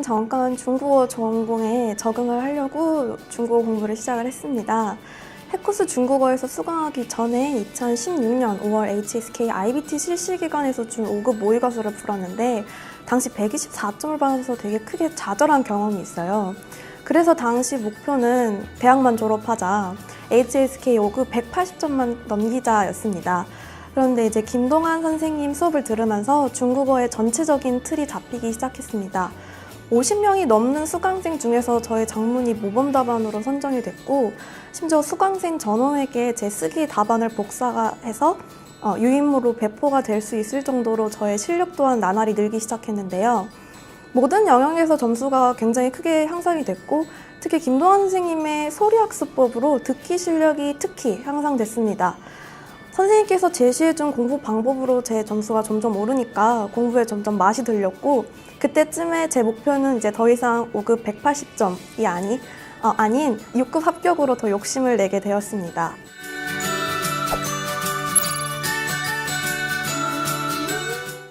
잠깐 중국어 전공에 적응을 하려고 중국어 공부를 시작을 했습니다. 해커스 중국어에서 수강하기 전에 2016년 5월 HSK IBT 실시 기간에서 준 5급 모의고사를 풀었는데 당시 124점을 받아서 되게 크게 좌절한 경험이 있어요. 그래서 당시 목표는 대학만 졸업하자, HSK 5급 180점만 넘기자였습니다. 그런데 이제 김동환 선생님 수업을 들으면서 중국어의 전체적인 틀이 잡히기 시작했습니다. 50명이 넘는 수강생 중에서 저의 작문이 모범답안으로 선정이 됐고, 심지어 수강생 전원에게 제 쓰기 답안을 복사해서 유인물로 배포가 될 수 있을 정도로 저의 실력 또한 나날이 늘기 시작했는데요. 모든 영역에서 점수가 굉장히 크게 향상이 됐고, 특히 김동환 선생님의 소리학습법으로 듣기 실력이 특히 향상됐습니다. 선생님께서 제시해준 공부 방법으로 제 점수가 점점 오르니까 공부에 점점 맛이 들렸고, 그때쯤에 제 목표는 이제 더 이상 5급 180점이 아닌 6급 합격으로 더 욕심을 내게 되었습니다.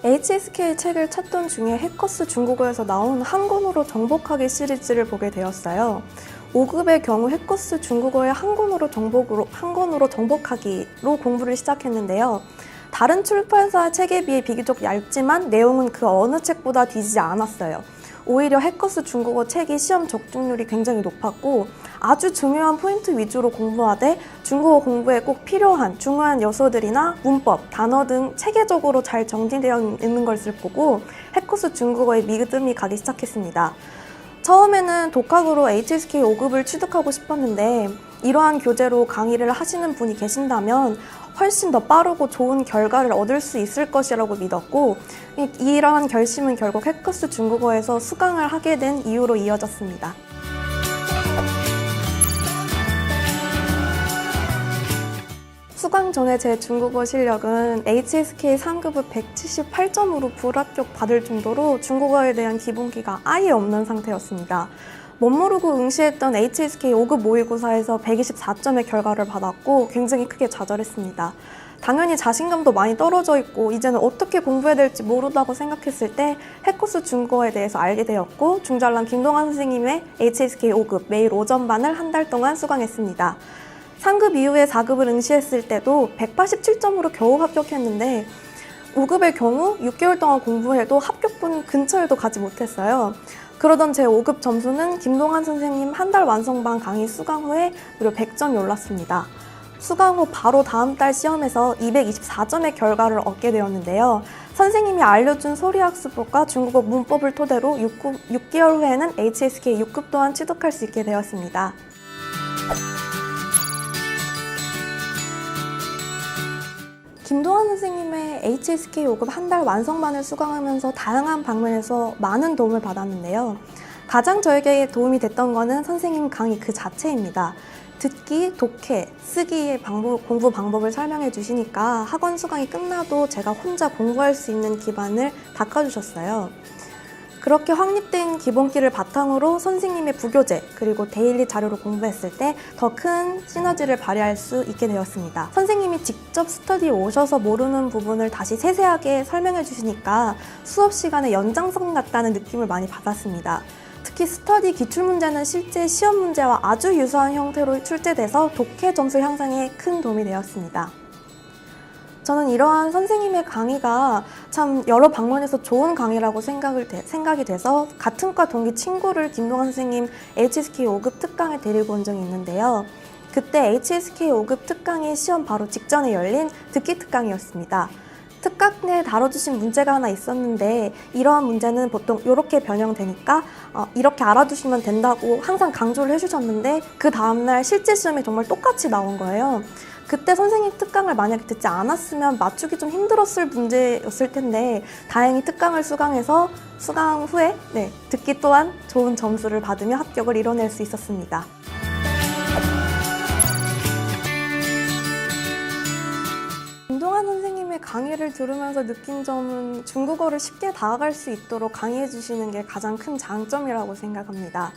HSK 책을 찾던 중에 해커스 중국어에서 나온 한 권으로 정복하기 시리즈를 보게 되었어요. 5급의 경우 해커스 중국어의 한 권으로 정복하기로 공부를 시작했는데요. 다른 출판사 책에 비해 비교적 얇지만 내용은 그 어느 책보다 뒤지지 않았어요. 오히려 해커스 중국어 책이 시험 적중률이 굉장히 높았고, 아주 중요한 포인트 위주로 공부하되 중국어 공부에 꼭 필요한 중요한 요소들이나 문법, 단어 등 체계적으로 잘 정리되어 있는 것을 보고 해커스 중국어에 믿음이 가기 시작했습니다. 처음에는 독학으로 HSK 5급을 취득하고 싶었는데, 이러한 교재로 강의를 하시는 분이 계신다면 훨씬 더 빠르고 좋은 결과를 얻을 수 있을 것이라고 믿었고, 이러한 결심은 결국 해커스 중국어에서 수강을 하게 된 이유로 이어졌습니다. 수강 전에 제 중국어 실력은 HSK 3급을 178점으로 불합격 받을 정도로 중국어에 대한 기본기가 아예 없는 상태였습니다. 멋모르고 응시했던 HSK 5급 모의고사에서 124점의 결과를 받았고 굉장히 크게 좌절했습니다. 당연히 자신감도 많이 떨어져 있고 이제는 어떻게 공부해야 될지 모르다고 생각했을 때 해커스 중국어에 대해서 알게 되었고, 중잘남 김동환 선생님의 HSK 5급 매일 오전반을 한 달 동안 수강했습니다. 3급 이후에 4급을 응시했을 때도 187점으로 겨우 합격했는데 5급의 경우 6개월 동안 공부해도 합격분 근처에도 가지 못했어요. 그러던 제 5급 점수는 김동환 선생님 한 달 완성반 강의 수강 후에 무려 100점이 올랐습니다. 수강 후 바로 다음 달 시험에서 224점의 결과를 얻게 되었는데요. 선생님이 알려준 소리학습법과 중국어 문법을 토대로 6개월 후에는 HSK 6급 또한 취득할 수 있게 되었습니다. 김동환 선생님의 HSK 5급 한 달 완성반을 수강하면서 다양한 방면에서 많은 도움을 받았는데요. 가장 저에게 도움이 됐던 것은 선생님 강의 그 자체입니다. 듣기, 독해, 쓰기의 공부 방법을 설명해 주시니까 학원 수강이 끝나도 제가 혼자 공부할 수 있는 기반을 닦아주셨어요. 그렇게 확립된 기본기를 바탕으로 선생님의 부교재 그리고 데일리 자료로 공부했을 때 더 큰 시너지를 발휘할 수 있게 되었습니다. 선생님이 직접 스터디에 오셔서 모르는 부분을 다시 세세하게 설명해 주시니까 수업 시간의 연장선 같다는 느낌을 많이 받았습니다. 특히 스터디 기출문제는 실제 시험 문제와 아주 유사한 형태로 출제돼서 독해 점수 향상에 큰 도움이 되었습니다. 저는 이러한 선생님의 강의가 참 여러 방면에서 좋은 강의라고 생각이 돼서 같은 과 동기 친구를 김동환 선생님 HSK 5급 특강에 데리고 온 적이 있는데요. 그때 HSK 5급 특강이 시험 바로 직전에 열린 듣기 특강이었습니다. 특강 내 다뤄주신 문제가 하나 있었는데 이러한 문제는 보통 이렇게 변형되니까 이렇게 알아두시면 된다고 항상 강조를 해주셨는데 그 다음날 실제 시험에 정말 똑같이 나온 거예요. 그때 선생님 특강을 만약에 듣지 않았으면 맞추기 좀 힘들었을 문제였을 텐데 다행히 특강을 수강해서 수강 후에 듣기 또한 좋은 점수를 받으며 합격을 이뤄낼 수 있었습니다. 김동환 선생님의 강의를 들으면서 느낀 점은 중국어를 쉽게 다가갈 수 있도록 강의해 주시는 게 가장 큰 장점이라고 생각합니다.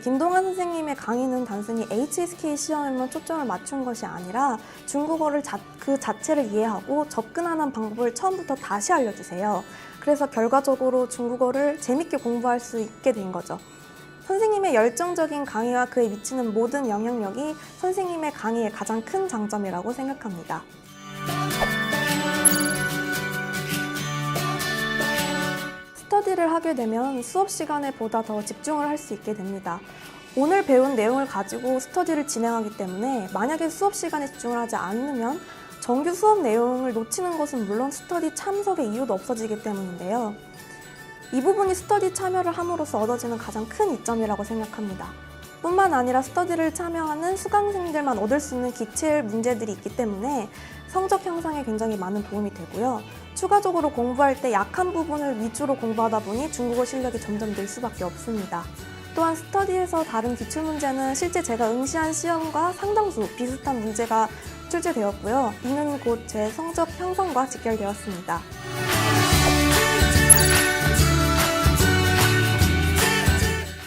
김동완 선생님의 강의는 단순히 HSK 시험에만 초점을 맞춘 것이 아니라 중국어를 그 자체를 이해하고 접근하는 방법을 처음부터 다시 알려주세요. 그래서 결과적으로 중국어를 재밌게 공부할 수 있게 된 거죠. 선생님의 열정적인 강의와 그에 미치는 모든 영향력이 선생님의 강의의 가장 큰 장점이라고 생각합니다. 스터디를 하게 되면 수업 시간에 보다 더 집중을 할 수 있게 됩니다. 오늘 배운 내용을 가지고 스터디를 진행하기 때문에 만약에 수업 시간에 집중을 하지 않으면 정규 수업 내용을 놓치는 것은 물론 스터디 참석의 이유도 없어지기 때문인데요. 이 부분이 스터디 참여를 함으로써 얻어지는 가장 큰 이점이라고 생각합니다. 뿐만 아니라 스터디를 참여하는 수강생들만 얻을 수 있는 기출 문제들이 있기 때문에 성적 향상에 굉장히 많은 도움이 되고요. 추가적으로 공부할 때 약한 부분을 위주로 공부하다 보니 중국어 실력이 점점 늘 수밖에 없습니다. 또한 스터디에서 다른 기출문제는 실제 제가 응시한 시험과 상당수 비슷한 문제가 출제되었고요. 이는 곧 제 성적 향상과 직결되었습니다.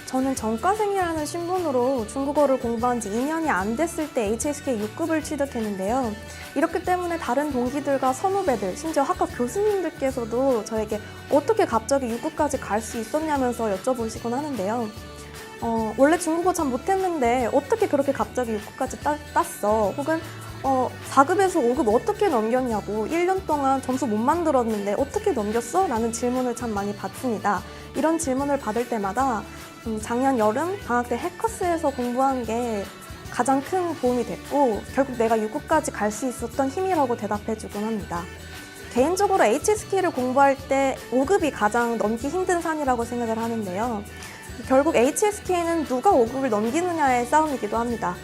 저는 전과생이라는 신분으로 중국어를 공부한 지 2년이 안 됐을 때 HSK 6급을 취득했는데요. 이렇기 때문에 다른 동기들과 선후배들, 심지어 학과 교수님들께서도 저에게 어떻게 갑자기 6급까지 갈 수 있었냐면서 여쭤보시곤 하는데요. 원래 중국어 참 못했는데 어떻게 그렇게 갑자기 6급까지 땄어? 혹은 4급에서 5급 어떻게 넘겼냐고, 1년 동안 점수 못 만들었는데 어떻게 넘겼어? 라는 질문을 참 많이 받습니다. 이런 질문을 받을 때마다 작년 여름 방학 때 해커스에서 공부한 게 가장 큰 도움이 됐고 결국 내가 6급까지 갈 수 있었던 힘이라고 대답해주곤 합니다. 개인적으로 HSK를 공부할 때 5급이 가장 넘기 힘든 산이라고 생각을 하는데요. 결국 HSK는 누가 5급을 넘기느냐의 싸움이기도 합니다.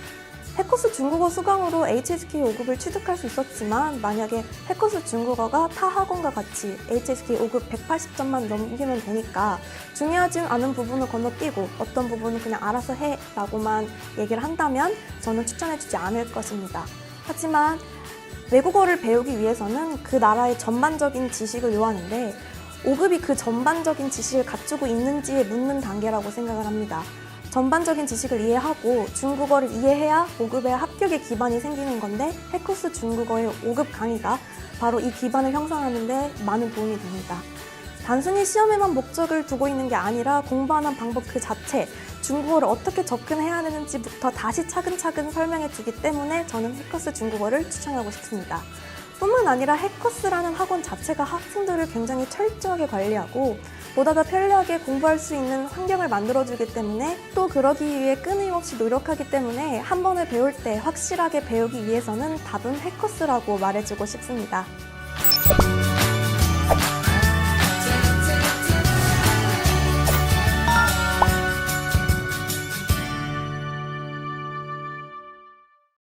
해커스 중국어 수강으로 HSK 5급을 취득할 수 있었지만 만약에 해커스 중국어가 타 학원과 같이 HSK 5급 180점만 넘기면 되니까 중요하지 않은 부분을 건너뛰고 어떤 부분은 그냥 알아서 해 라고만 얘기를 한다면 저는 추천해주지 않을 것입니다. 하지만 외국어를 배우기 위해서는 그 나라의 전반적인 지식을 요하는데 5급이 그 전반적인 지식을 갖추고 있는지에 묻는 단계라고 생각을 합니다. 전반적인 지식을 이해하고 중국어를 이해해야 5급의 합격의 기반이 생기는 건데 해커스 중국어의 5급 강의가 바로 이 기반을 형성하는 데 많은 도움이 됩니다. 단순히 시험에만 목적을 두고 있는 게 아니라 공부하는 방법 그 자체, 중국어를 어떻게 접근해야 하는지부터 다시 차근차근 설명해 주기 때문에 저는 해커스 중국어를 추천하고 싶습니다. 뿐만 아니라 해커스라는 학원 자체가 학생들을 굉장히 철저하게 관리하고 보다 더 편리하게 공부할 수 있는 환경을 만들어주기 때문에 또 그러기 위해 끊임없이 노력하기 때문에 한 번을 배울 때 확실하게 배우기 위해서는 답은 해커스라고 말해주고 싶습니다.